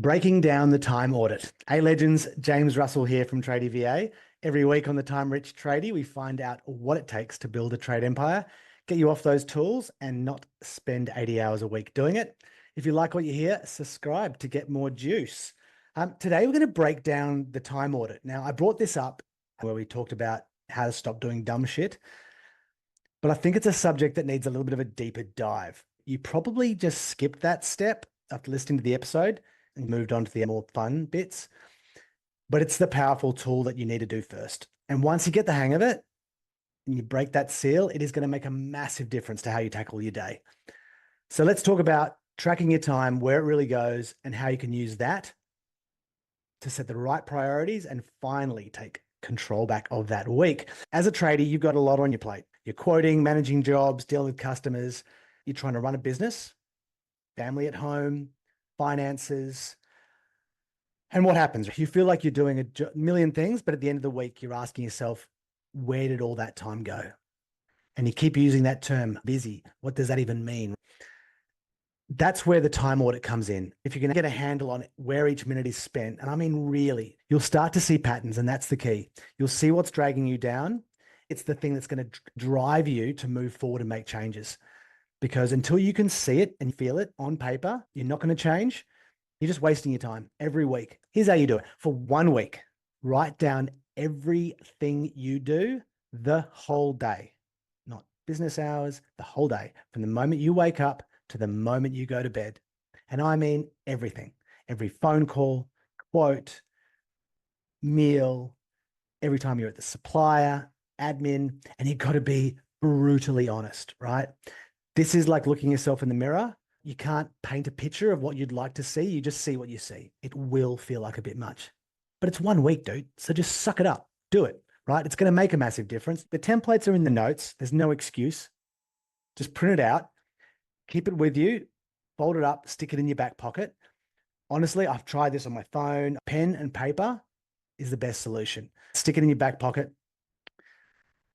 Breaking down the time audit. Hey legends, James Russell here from Tradie VA. Every week on the Time Rich Tradie, we find out what it takes to build a trade empire, get you off those tools and not spend 80 hours a week doing it. If you like what you hear, subscribe to get more juice. Today, we're going to break down the time audit. Now, I brought this up where we talked about how to stop doing dumb shit, but I think it's a subject that needs a little bit of a deeper dive. You probably just skipped that step after listening to the episode and moved on to the more fun bits. But it's the powerful tool that you need to do first. And once you get the hang of it and you break that seal, it is going to make a massive difference to how you tackle your day. So let's talk about tracking your time, where it really goes, and how you can use that to set the right priorities and finally take control back of that week. As a trader, you've got a lot on your plate. You're quoting, managing jobs, dealing with customers. You're trying to run a business, family at home, finances. And what happens? You feel like you're doing a million things, but at the end of the week, you're asking yourself, where did all that time go? And you keep using that term, busy. What does that even mean? That's where the time audit comes in. If you're going to get a handle on where each minute is spent, and I mean really, you'll start to see patterns, and that's the key. You'll see what's dragging you down. It's the thing that's going to drive you to move forward and make changes. Because until you can see it and feel it on paper, you're not going to change. You're just wasting your time every week. Here's how you do it. For 1 week, write down everything you do the whole day, not business hours, the whole day, from the moment you wake up to the moment you go to bed. And I mean everything, every phone call, quote, meal, every time you're at the supplier, admin, and you've got to be brutally honest, right? This is like looking yourself in the mirror. You can't paint a picture of what you'd like to see. You just see what you see. It will feel like a bit much, but it's 1 week, dude. So just suck it up, do it, right? It's going to make a massive difference. The templates are in the notes. There's no excuse. Just print it out, keep it with you, fold it up, stick it in your back pocket. Honestly, I've tried this on my phone. Pen and paper is the best solution. Stick it in your back pocket.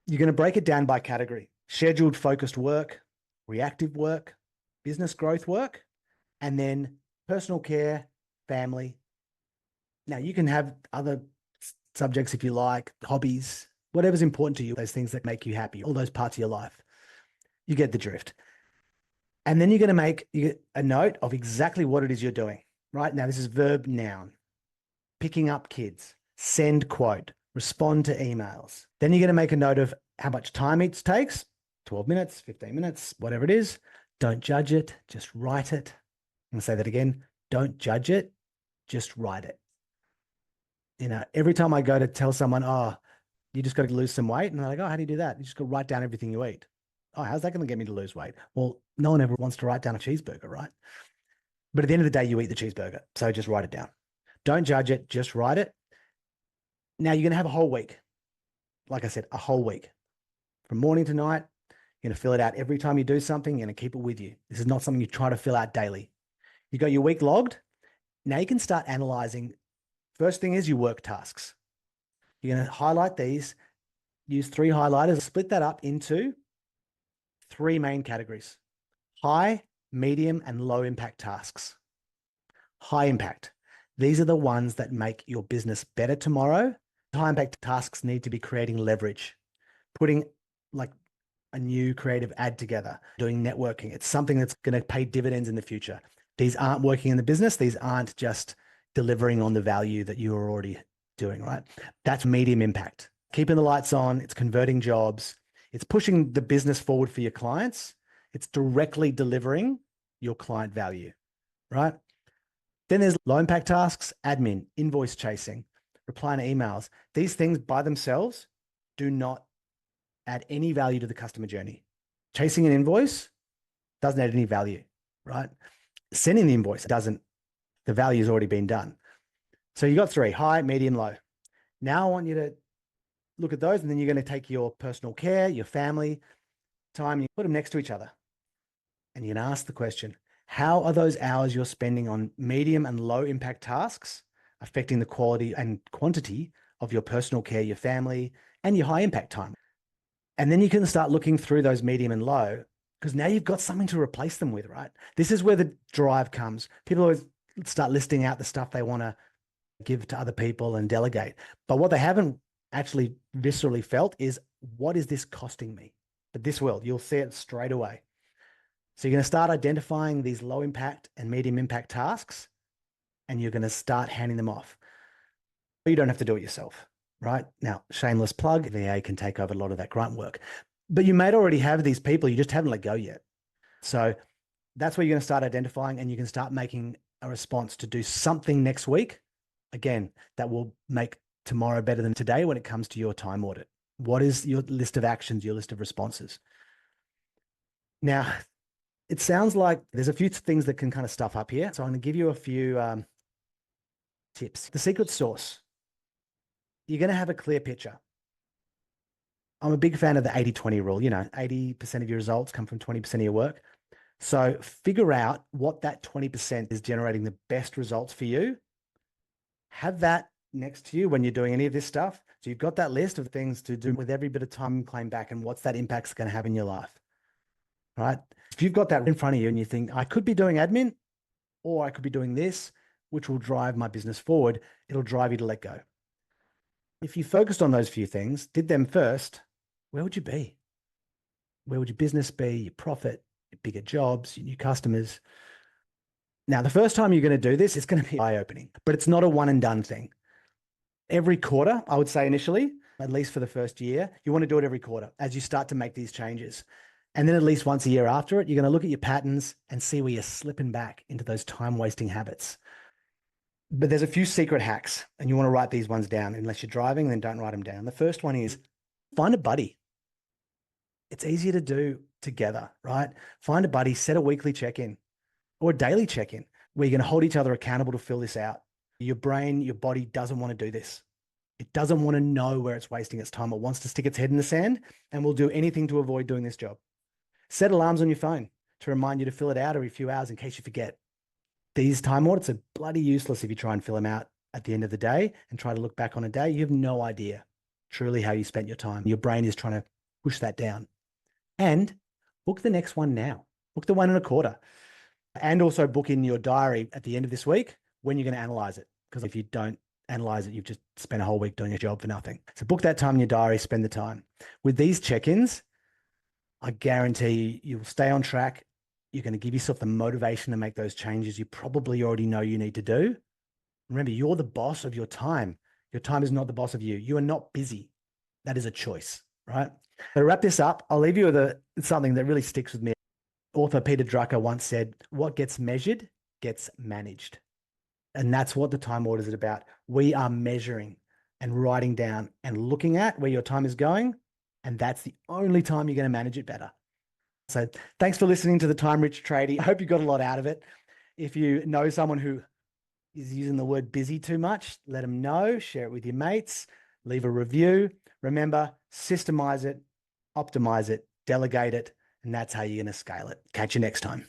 You're going to break it down by category: scheduled focused work, reactive work, business growth work, and then personal care, family. Now, you can have other subjects if you like, hobbies, whatever's important to you, those things that make you happy, all those parts of your life. You get the drift. And then you're going to make a note of exactly what it is you're doing. Right now, this is verb noun: picking up kids, send quote, respond to emails. Then you're going to make a note of how much time each takes, 12 minutes, 15 minutes, whatever it is. Don't judge it, just write it. I'm going to say that again. Don't judge it, just write it. You know, every time I go to tell someone, oh, you just got to lose some weight. And they're like, oh, how do you do that? You just got to write down everything you eat. Oh, how's that going to get me to lose weight? Well, no one ever wants to write down a cheeseburger, right? But at the end of the day, you eat the cheeseburger. So just write it down. Don't judge it, just write it. Now you're going to have a whole week. Like I said, a whole week. From morning to night, you're going to fill it out every time you do something. You're going to keep it with you. This is not something you try to fill out daily. You got your week logged. Now you can start analyzing. First thing is your work tasks. You're going to highlight these, use 3 highlighters, split that up into 3 main categories: high, medium, and low impact tasks. High impact. These are the ones that make your business better tomorrow. High impact tasks need to be creating leverage, putting like a new creative ad together, doing networking. It's something that's going to pay dividends in the future. These aren't working in the business. These aren't just delivering on the value that you are already doing, right? That's medium impact. Keeping the lights on, it's converting jobs, it's pushing the business forward for your clients, it's directly delivering your client value, right? Then there's low impact tasks: admin, invoice chasing, replying to emails. These things by themselves do not add any value to the customer journey. Chasing an invoice doesn't add any value, right? Sending the invoice doesn't. The value has already been done. So you got 3: high, medium, low. Now I want you to look at those, and then you're going to take your personal care, your family time, you put them next to each other. And you're going to ask the question, how are those hours you're spending on medium and low impact tasks affecting the quality and quantity of your personal care, your family, and your high impact time? And then you can start looking through those medium and low, because now you've got something to replace them with, right? This is where the drive comes. People always start listing out the stuff they want to give to other people and delegate. But what they haven't actually viscerally felt is, what is this costing me? But this will, you'll see it straight away. So you're going to start identifying these low impact and medium impact tasks, and you're going to start handing them off. You don't have to do it yourself, right? Now, shameless plug, VA can take over a lot of that grunt work, but you may already have these people, you just haven't let go yet. So that's where you're going to start identifying, and you can start making a response to do something next week. Again, that will make tomorrow better than today when it comes to your time audit. What is your list of actions, your list of responses? Now, it sounds like there's a few things that can kind of stuff up here. So I'm going to give you a few tips. The secret sauce. You're going to have a clear picture. I'm a big fan of the 80-20 rule. 80% of your results come from 20% of your work. So figure out what that 20% is generating the best results for you. Have that next to you when you're doing any of this stuff. So you've got that list of things to do with every bit of time you claim back, and what's that impact's going to have in your life, right? If you've got that in front of you and you think, I could be doing admin, or I could be doing this, which will drive my business forward, it'll drive you to let go. If you focused on those few things, did them first, where would you be? Where would your business be, your profit, your bigger jobs, your new customers? Now, the first time you're going to do this, it's going to be eye-opening, but it's not a one and done thing. Every quarter, I would say initially, at least for the first year, you want to do it every quarter as you start to make these changes. And then at least once a year after it, you're going to look at your patterns and see where you're slipping back into those time-wasting habits. But there's a few secret hacks, and you want to write these ones down. Unless you're driving, then don't write them down. The first one is find a buddy. It's easier to do together, right? Find a buddy, set a weekly check-in or a daily check-in where you're going to hold each other accountable to fill this out. Your brain, your body doesn't want to do this. It doesn't want to know where it's wasting its time. It wants to stick its head in the sand and will do anything to avoid doing this job. Set alarms on your phone to remind you to fill it out every few hours in case you forget. These time audits are bloody useless if you try and fill them out at the end of the day and try to look back on a day. You have no idea truly how you spent your time. Your brain is trying to push that down. And book the next one now. Book the one in a quarter. And also book in your diary at the end of this week when you're going to analyze it. Because if you don't analyze it, you've just spent a whole week doing a job for nothing. So book that time in your diary, spend the time. With these check-ins, I guarantee you'll stay on track. You're going to give yourself the motivation to make those changes you probably already know you need to do. Remember, you're the boss of your time. Your time is not the boss of you. You are not busy. That is a choice, right? To wrap this up, I'll leave you with something that really sticks with me. Author Peter Drucker once said, what gets measured gets managed. And that's what the time audit is about. We are measuring and writing down and looking at where your time is going. And that's the only time you're going to manage it better. So thanks for listening to the Time Rich Tradie. I hope you got a lot out of it. If you know someone who is using the word busy too much, let them know, share it with your mates, leave a review. Remember, systemize it, optimize it, delegate it, and that's how you're going to scale it. Catch you next time.